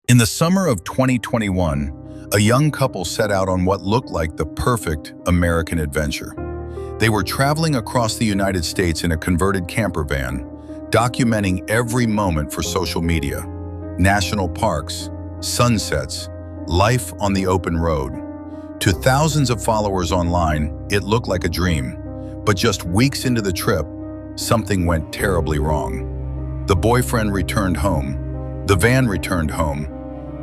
In the summer of 2021, a young couple set out on what looked like the perfect American adventure. They were traveling across the United States in a converted camper van, documenting every moment for social media, national parks, sunsets, life on the open road. To thousands of followers online, it looked like a dream. But just weeks into the trip, something went terribly wrong. The boyfriend returned home, the van returned home,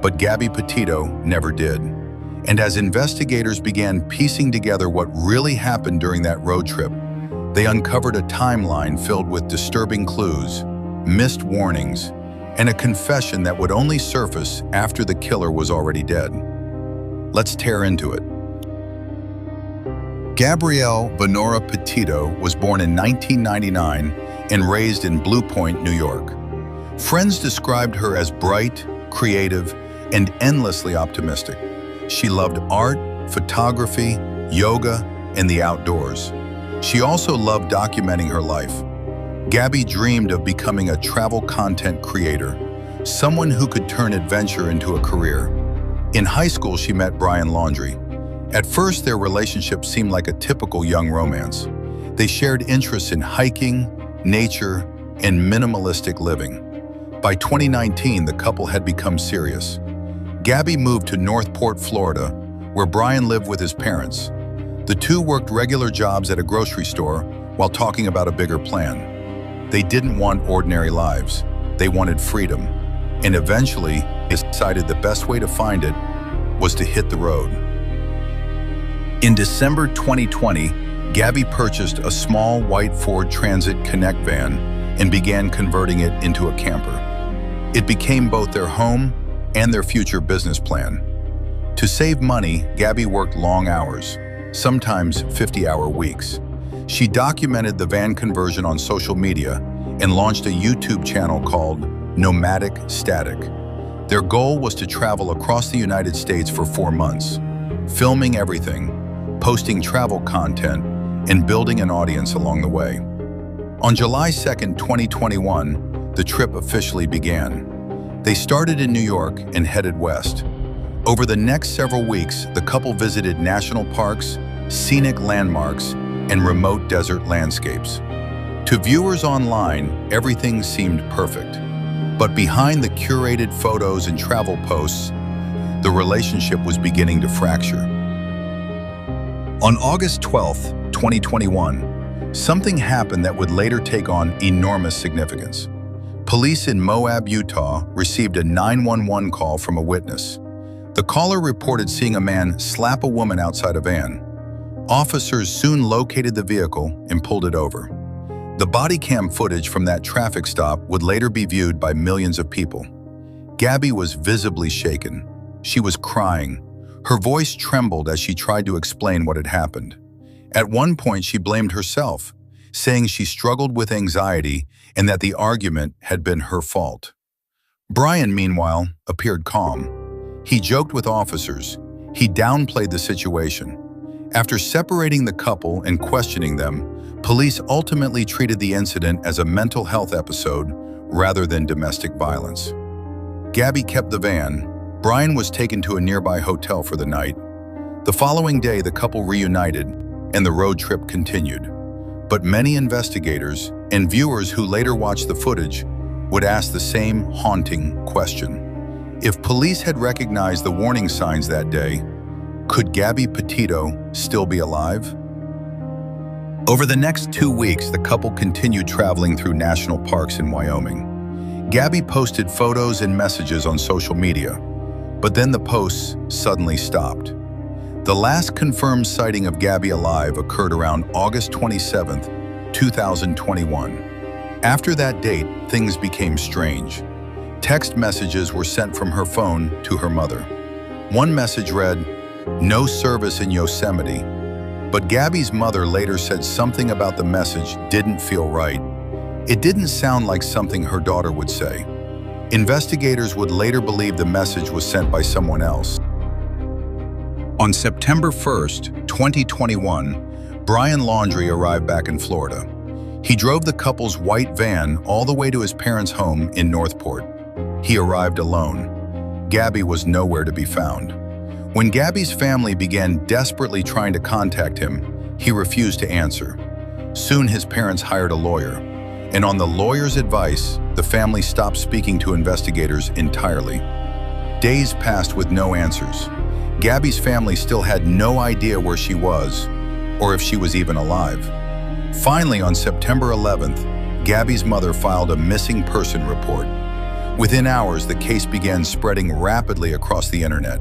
but Gabby Petito never did. And as investigators began piecing together what really happened during that road trip, they uncovered a timeline filled with disturbing clues, missed warnings, and a confession that would only surface after the killer was already dead. Let's tear into it. Gabrielle Venora Petito was born in 1999 and raised in Blue Point, New York. Friends described her as bright, creative, and endlessly optimistic. She loved art, photography, yoga, and the outdoors. She also loved documenting her life. Gabby dreamed of becoming a travel content creator, someone who could turn adventure into a career. In high school, she met Brian Laundrie. At first, their relationship seemed like a typical young romance. They shared interests in hiking, nature, and minimalistic living. By 2019, the couple had become serious. Gabby moved to Northport, Florida, where Brian lived with his parents. The two worked regular jobs at a grocery store while talking about a bigger plan. They didn't want ordinary lives. They wanted freedom. And eventually, they decided the best way to find it was to hit the road. In December 2020, Gabby purchased a small white Ford Transit Connect van and began converting it into a camper. It became both their home and their future business plan. To save money, Gabby worked long hours, sometimes 50-hour weeks. She documented the van conversion on social media and launched a YouTube channel called Nomadic Static. Their goal was to travel across the United States for 4 months, filming everything, posting travel content, and building an audience along the way. On July 2nd, 2021, the trip officially began. They started in New York and headed west. Over the next several weeks, the couple visited national parks, scenic landmarks, and remote desert landscapes. To viewers online, everything seemed perfect. But behind the curated photos and travel posts, the relationship was beginning to fracture. On August 12th, 2021, something happened that would later take on enormous significance. Police in Moab, Utah, received a 911 call from a witness. The caller reported seeing a man slap a woman outside a van. Officers soon located the vehicle and pulled it over. The body cam footage from that traffic stop would later be viewed by millions of people. Gabby was visibly shaken. She was crying. Her voice trembled as she tried to explain what had happened. At one point, she blamed herself, saying she struggled with anxiety and that the argument had been her fault. Brian, meanwhile, appeared calm. He joked with officers. He downplayed the situation. After separating the couple and questioning them, police ultimately treated the incident as a mental health episode rather than domestic violence. Gabby kept the van. Brian was taken to a nearby hotel for the night. The following day, the couple reunited and the road trip continued. But many investigators and viewers who later watched the footage would ask the same haunting question. If police had recognized the warning signs that day, could Gabby Petito still be alive? Over the next 2 weeks, the couple continued traveling through national parks in Wyoming. Gabby posted photos and messages on social media, but then the posts suddenly stopped. The last confirmed sighting of Gabby alive occurred around August 27th, 2021. After that date, things became strange. Text messages were sent from her phone to her mother. One message read, "No service in Yosemite," but Gabby's mother later said something about the message didn't feel right. It didn't sound like something her daughter would say. Investigators would later believe the message was sent by someone else. On September 1st, 2021, Brian Laundrie arrived back in Florida. He drove the couple's white van all the way to his parents' home in Northport. He arrived alone. Gabby was nowhere to be found. When Gabby's family began desperately trying to contact him, he refused to answer. Soon his parents hired a lawyer, and on the lawyer's advice, the family stopped speaking to investigators entirely. Days passed with no answers. Gabby's family still had no idea where she was, or if she was even alive. Finally, on September 11th, Gabby's mother filed a missing person report. Within hours, the case began spreading rapidly across the internet.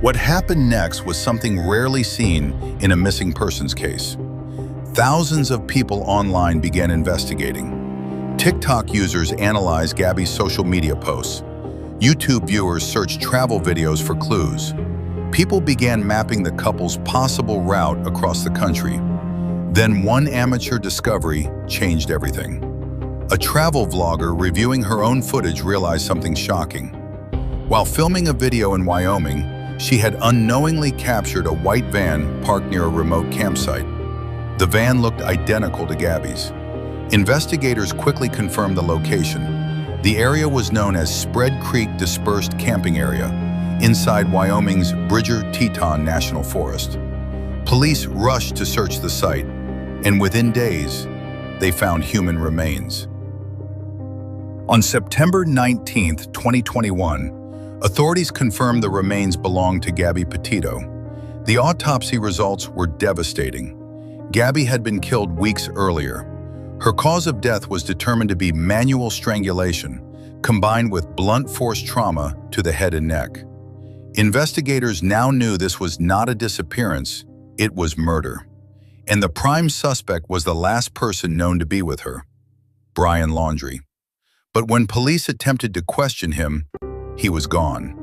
What happened next was something rarely seen in a missing persons case. Thousands of people online began investigating. TikTok users analyzed Gabby's social media posts. YouTube viewers searched travel videos for clues. People began mapping the couple's possible route across the country. Then one amateur discovery changed everything. A travel vlogger reviewing her own footage realized something shocking. While filming a video in Wyoming, she had unknowingly captured a white van parked near a remote campsite. The van looked identical to Gabby's. Investigators quickly confirmed the location. The area was known as Spread Creek Dispersed Camping Area, inside Wyoming's Bridger-Teton National Forest. Police rushed to search the site, and within days, they found human remains. On September 19, 2021, authorities confirmed the remains belonged to Gabby Petito. The autopsy results were devastating. Gabby had been killed weeks earlier. Her cause of death was determined to be manual strangulation, combined with blunt force trauma to the head and neck. Investigators now knew this was not a disappearance, it was murder. And the prime suspect was the last person known to be with her, Brian Laundrie. But when police attempted to question him, he was gone.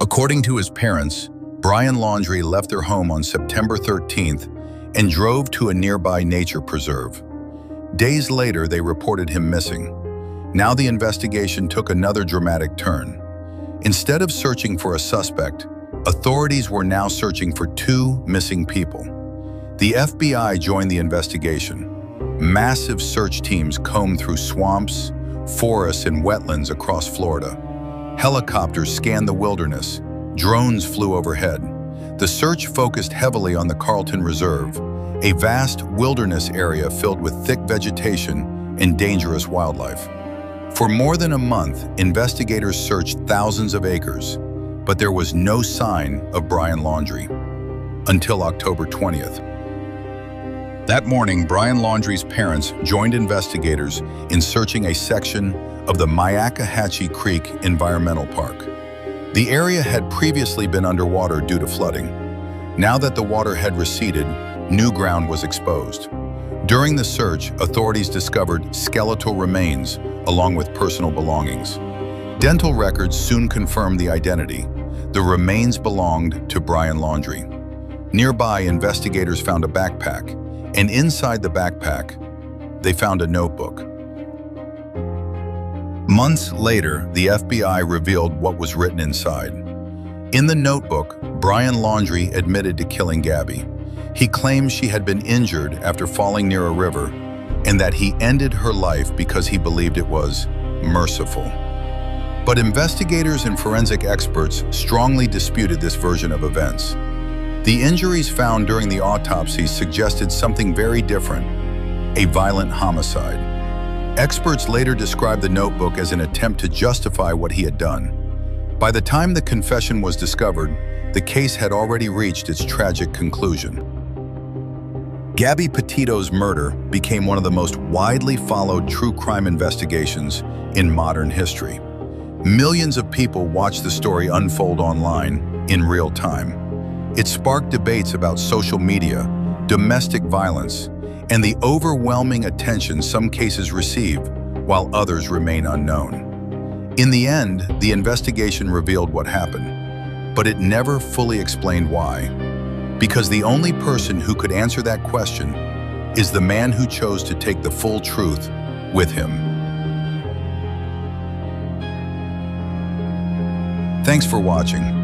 According to his parents, Brian Laundrie left their home on September 13th and drove to a nearby nature preserve. Days later, they reported him missing. Now the investigation took another dramatic turn. Instead of searching for a suspect, authorities were now searching for two missing people. The FBI joined the investigation. Massive search teams combed through swamps, forests, and wetlands across Florida. Helicopters scanned the wilderness. Drones flew overhead. The search focused heavily on the Carlton Reserve, a vast wilderness area filled with thick vegetation and dangerous wildlife. For more than a month, investigators searched thousands of acres, but there was no sign of Brian Laundrie until October 20th. That morning, Brian Laundrie's parents joined investigators in searching a section of the Myakkahatchee Creek Environmental Park. The area had previously been underwater due to flooding. Now that the water had receded, new ground was exposed. During the search, authorities discovered skeletal remains along with personal belongings. Dental records soon confirmed the identity. The remains belonged to Brian Laundrie. Nearby, investigators found a backpack, and inside the backpack, they found a notebook. Months later, the FBI revealed what was written inside. In the notebook, Brian Laundrie admitted to killing Gabby. He claimed she had been injured after falling near a river and that he ended her life because he believed it was merciful. But investigators and forensic experts strongly disputed this version of events. The injuries found during the autopsy suggested something very different, a violent homicide. Experts later described the notebook as an attempt to justify what he had done. By the time the confession was discovered, the case had already reached its tragic conclusion. Gabby Petito's murder became one of the most widely followed true crime investigations in modern history. Millions of people watched the story unfold online in real time. It sparked debates about social media, domestic violence, and the overwhelming attention some cases receive while others remain unknown. In the end, the investigation revealed what happened, but it never fully explained why. Because the only person who could answer that question is the man who chose to take the full truth with him. Thanks for watching.